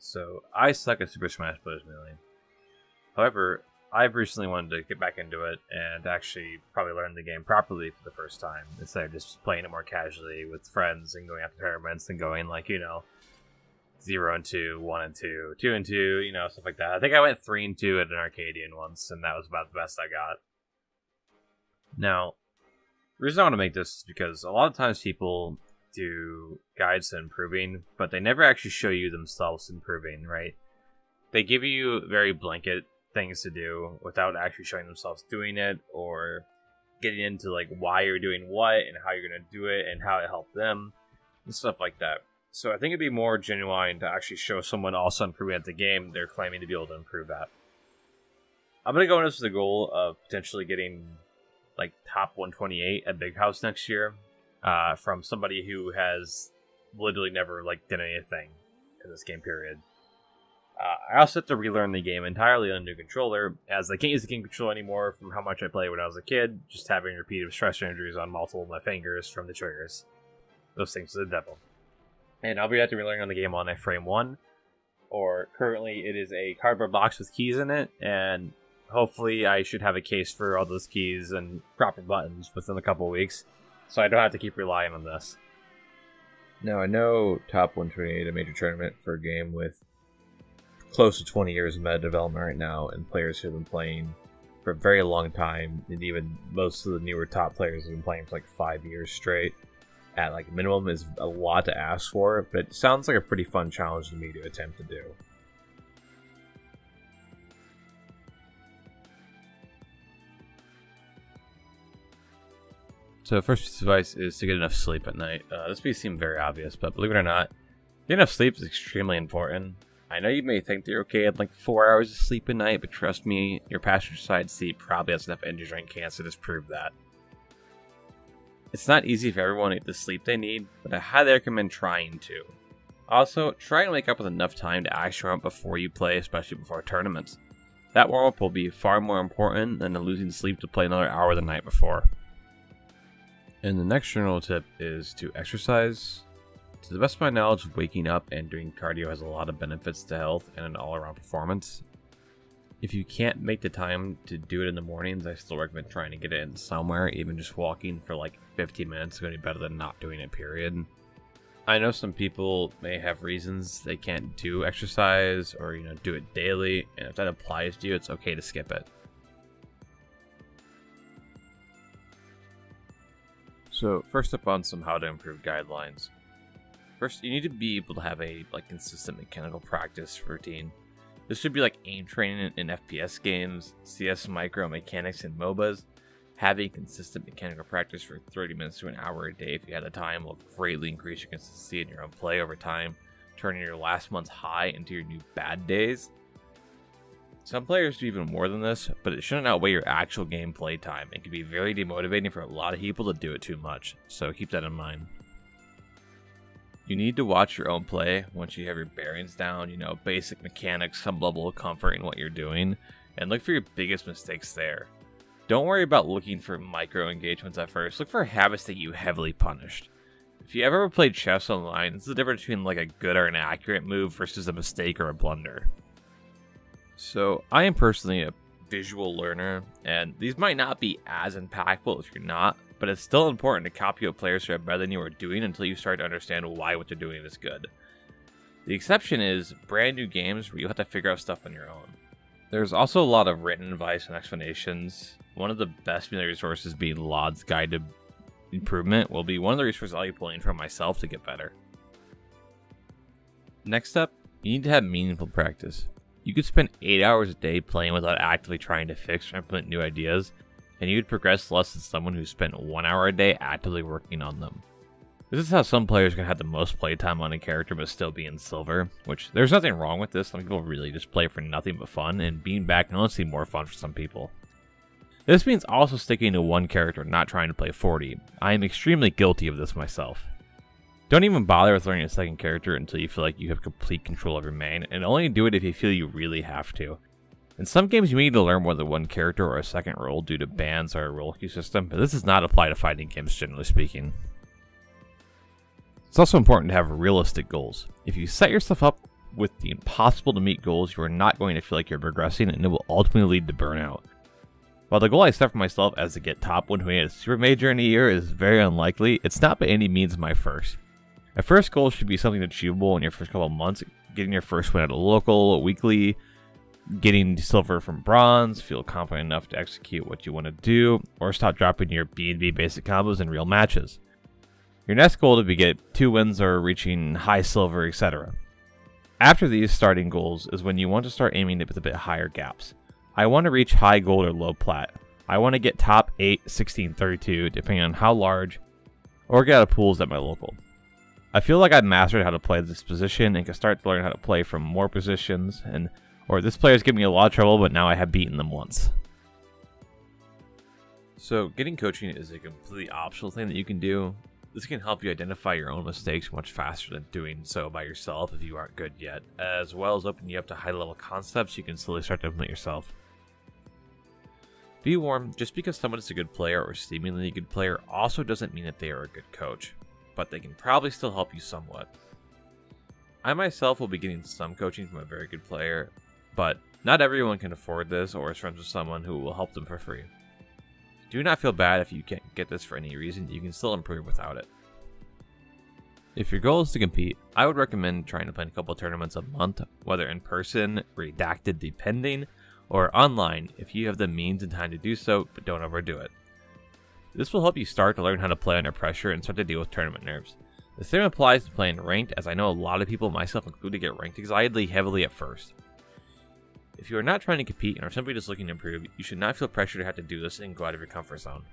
So I suck at Super Smash Bros. Melee. However, I've recently wanted to get back into it and actually probably learn the game properly for the first time, instead of just playing it more casually with friends and going after tournaments and going like, 0 and 2, 1 and 2, 2 and 2, stuff like that. I think I went 3 and 2 at an Arcadian once, and that was about the best I got. Now, the reason I want to make this is because a lot of times people do guides to improving, but they never actually show you themselves improving, right? They give you very blanket things to do without actually showing themselves doing it or getting into like why you're doing what and how you're going to do it and how it helped them and stuff like that. So I think it'd be more genuine to actually show someone also improving at the game they're claiming to be able to improve at. I'm going to go into this with the goal of potentially getting like top 128 at Big House next year from somebody who has literally never like done anything in this game period. I also have to relearn the game entirely on a new controller, as I can't use the game controller anymore from how much I played when I was a kid, just having repeated stress injuries on multiple of my fingers from the triggers. Those things are the devil. And I'll be have to relearn on the game on frame 1, or currently it is a cardboard box with keys in it, and hopefully I should have a case for all those keys and proper buttons within a couple of weeks, so I don't have to keep relying on this. Now, I know top 128 a major tournament for a game with close to 20 years of meta development right now, and players who have been playing for a very long time, and even most of the newer top players have been playing for like 5 years straight at like minimum is a lot to ask for, but it sounds like a pretty fun challenge to me to attempt to do. So first piece of advice is to get enough sleep at night. This may seem very obvious, but believe it or not, getting enough sleep is extremely important. I know you may think that you're okay at like 4 hours of sleep a night, but trust me, your passenger side seat probably has enough engine drain cancer to prove that. It's not easy for everyone to get the sleep they need, but I highly recommend trying to. Also, try and wake up with enough time to actually warm up before you play, especially before tournaments. That warm up will be far more important than losing sleep to play another hour the night before. And the next general tip is to exercise. To the best of my knowledge, waking up and doing cardio has a lot of benefits to health and an all-around performance. If you can't make the time to do it in the mornings, I still recommend trying to get it in somewhere. Even just walking for like 15 minutes is going to be better than not doing it, period. I know some people may have reasons they can't do exercise or, do it daily. And if that applies to you, it's okay to skip it. So first up on some how to improve guidelines. First, you need to be able to have a consistent mechanical practice routine. This should be like aim training in FPS games, CS micro mechanics in MOBAs. Having consistent mechanical practice for 30 minutes to an hour a day if you have the time will greatly increase your consistency in your own play over time, turning your last month's high into your new bad days. Some players do even more than this, but it shouldn't outweigh your actual gameplay time. It can be very demotivating for a lot of people to do it too much, so keep that in mind. You need to watch your own play once you have your bearings down, basic mechanics, some level of comfort in what you're doing, and look for your biggest mistakes there. Don't worry about looking for micro engagements at first, look for habits that you heavily punished. If you ever played chess online, this is the difference between like a good or an accurate move versus a mistake or a blunder. So I am personally a visual learner, and these might not be as impactful if you're not, but it's still important to copy what players who are better than you are doing until you start to understand why what they're doing is good. The exception is brand new games where you have to figure out stuff on your own. There's also a lot of written advice and explanations. One of the best media resources being Lod's Guide to Improvement will be one of the resources I'll be pulling from myself to get better. Next up, you need to have meaningful practice. You could spend 8 hours a day playing without actively trying to fix or implement new ideas, and you would progress less than someone who spent 1 hour a day actively working on them. This is how some players can have the most playtime on a character but still be in silver, which there's nothing wrong with this. Some people really just play for nothing but fun, and being back can honestly be more fun for some people. This means also sticking to one character and not trying to play 40. I am extremely guilty of this myself. Don't even bother with learning a second character until you feel like you have complete control of your main, and only do it if you feel you really have to. In some games you may need to learn more than one character or a second role due to bans or a role queue system, but this does not apply to fighting games generally speaking. It's also important to have realistic goals. If you set yourself up with the impossible to meet goals, you are not going to feel like you're progressing, and it will ultimately lead to burnout. While the goal I set for myself as to get top 128 at a super major in a year is very unlikely, it's not by any means my first. A first goal should be something achievable in your first couple of months, getting your first win at a local, a weekly, getting silver from bronze, feel confident enough to execute what you want to do, or stop dropping your B&B basic combos in real matches. Your next goal to be get 2 wins or reaching high silver, etc. After these starting goals is when you want to start aiming with a bit higher gaps. I want to reach high gold or low plat. I want to get top 8, 16, 32, depending on how large, or get out of pools at my local. I feel like I've mastered how to play this position and can start to learn how to play from more positions, or this player's given me a lot of trouble, but now I have beaten them once. So getting coaching is a completely optional thing that you can do. This can help you identify your own mistakes much faster than doing so by yourself if you aren't good yet, as well as open you up to high-level concepts you can slowly start to implement yourself. Be warned, just because someone is a good player or seemingly a good player also doesn't mean that they are a good coach, but they can probably still help you somewhat. I myself will be getting some coaching from a very good player, but not everyone can afford this or is friends with someone who will help them for free. Do not feel bad if you can't get this for any reason, you can still improve without it. If your goal is to compete, I would recommend trying to play a couple tournaments a month, whether in person, redacted depending, or online if you have the means and time to do so, but don't overdo it. This will help you start to learn how to play under pressure and start to deal with tournament nerves. The same applies to playing ranked, as I know a lot of people, myself included, get ranked anxiety heavily at first. If you are not trying to compete and are simply just looking to improve, you should not feel pressure to have to do this and go out of your comfort zone.